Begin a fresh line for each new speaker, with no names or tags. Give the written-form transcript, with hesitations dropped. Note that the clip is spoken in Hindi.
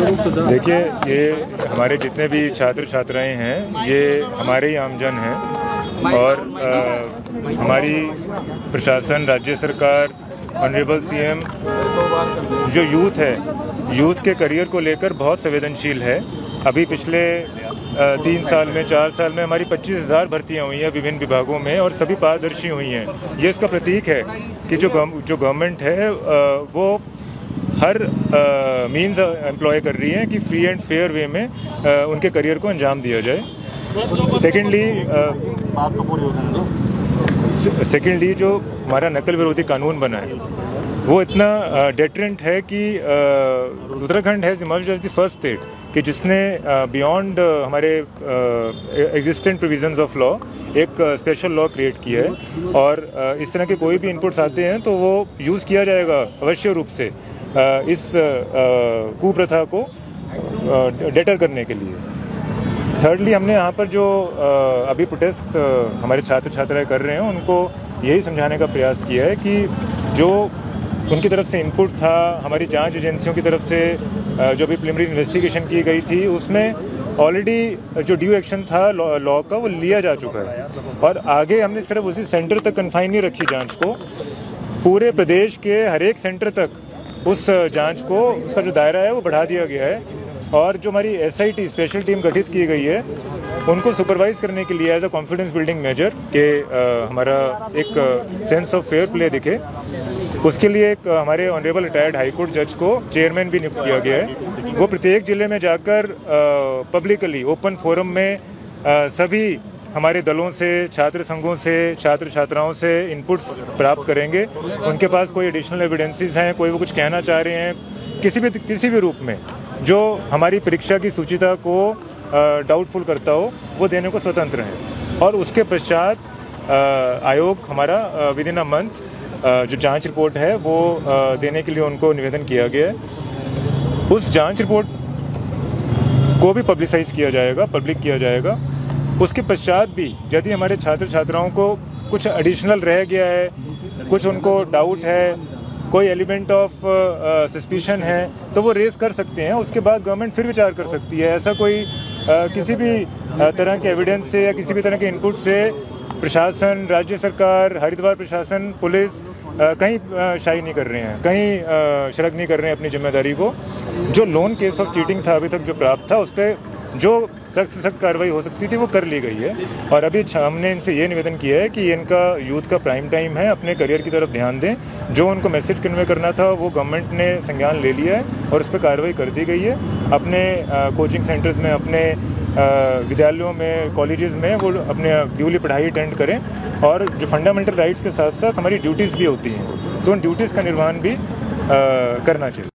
देखिए, ये हमारे जितने भी छात्र छात्राएं हैं ये हमारे ही आमजन हैं और हमारी प्रशासन, राज्य सरकार, ऑनरेबल सीएम जो यूथ है, यूथ के करियर को लेकर बहुत संवेदनशील है। अभी पिछले 3 साल में 4 साल में हमारी 25,000 भर्तियां हुई हैं विभिन्न विभागों में और सभी पारदर्शी हुई हैं। ये इसका प्रतीक है कि जो गवर्नमेंट है वो हर मीन्स एम्प्लॉय कर रही है कि फ्री एंड फेयर वे में उनके करियर को अंजाम दिया जाए। सेकेंडली जो हमारा नकल विरोधी कानून बना है वो इतना डेटरेंट है कि Uttarakhand has emerged as the first state कि जिसने बियॉन्ड हमारे एग्जिस्टेंट प्रोविजंस ऑफ लॉ एक स्पेशल लॉ क्रिएट किया है और इस तरह के कोई भी इनपुट्स आते हैं तो वो यूज़ किया जाएगा अवश्य रूप से इस कुप्रथा को डेटर करने के लिए। थर्डली, हमने यहाँ पर जो अभी प्रोटेस्ट हमारे छात्र छात्राएं कर रहे हैं उनको यही समझाने का प्रयास किया है कि जो उनकी तरफ से इनपुट था, हमारी जांच एजेंसियों की तरफ से जो भी प्रिलिमिनरी इन्वेस्टिगेशन की गई थी उसमें ऑलरेडी जो ड्यू एक्शन था लॉ का वो लिया जा चुका है और आगे हमने सिर्फ उसी सेंटर तक कन्फाइन नहीं रखी जांच को, पूरे प्रदेश के हर एक सेंटर तक उस जांच को, उसका जो दायरा है वो बढ़ा दिया गया है और जो हमारी SIT स्पेशल टीम गठित की गई है उनको सुपरवाइज करने के लिए as a confidence building measure के हमारा एक सेंस ऑफ फेयर प्ले दिखे, उसके लिए एक हमारे ऑनरेबल रिटायर्ड हाईकोर्ट जज को चेयरमैन भी नियुक्त किया गया है। वो प्रत्येक जिले में जाकर पब्लिकली ओपन फोरम में सभी हमारे दलों से, छात्र संघों से, छात्र छात्राओं से इनपुट्स प्राप्त करेंगे। उनके पास कोई एडिशनल एविडेंसेस हैं, कोई वो कुछ कहना चाह रहे हैं किसी भी रूप में जो हमारी परीक्षा की सूचिता को डाउटफुल करता हो, वो देने को स्वतंत्र हैं। और उसके पश्चात आयोग हमारा विदिन अ मंथ जो जांच रिपोर्ट है वो देने के लिए उनको निवेदन किया गया है। उस जांच रिपोर्ट को भी पब्लिसाइज किया जाएगा, पब्लिक किया जाएगा। उसके पश्चात भी यदि हमारे छात्र छात्राओं को कुछ एडिशनल रह गया है, कुछ उनको डाउट है, कोई एलिमेंट ऑफ सस्पिशन है तो वो रेज कर सकते हैं। उसके बाद गवर्नमेंट फिर विचार कर सकती है। ऐसा कोई किसी भी तरह के एविडेंस से या किसी भी तरह के इनपुट से प्रशासन, राज्य सरकार, हरिद्वार प्रशासन, पुलिस कहीं शाई नहीं कर रहे हैं, कहीं शर्क नहीं कर रहे हैं अपनी जिम्मेदारी को। जो लोन केस ऑफ चीटिंग था अभी तक जो प्राप्त था उस पर जो सख्त से सख्त कार्रवाई हो सकती थी वो कर ली गई है और अभी हमने इनसे ये निवेदन किया है कि इनका यूथ का प्राइम टाइम है, अपने करियर की तरफ ध्यान दें। जो उनको मैसेज कन्वे करना था वो गवर्नमेंट ने संज्ञान ले लिया है और उस पर कार्रवाई कर दी गई है। अपने कोचिंग सेंटर्स में, अपने विद्यालयों में, कॉलेजेस में वो अपने ड्यूली पढ़ाई अटेंड करें और जो फंडामेंटल राइट्स के साथ साथ हमारी ड्यूटीज़ भी होती हैं तो उन ड्यूटीज़ का निर्वहन भी करना चाहिए।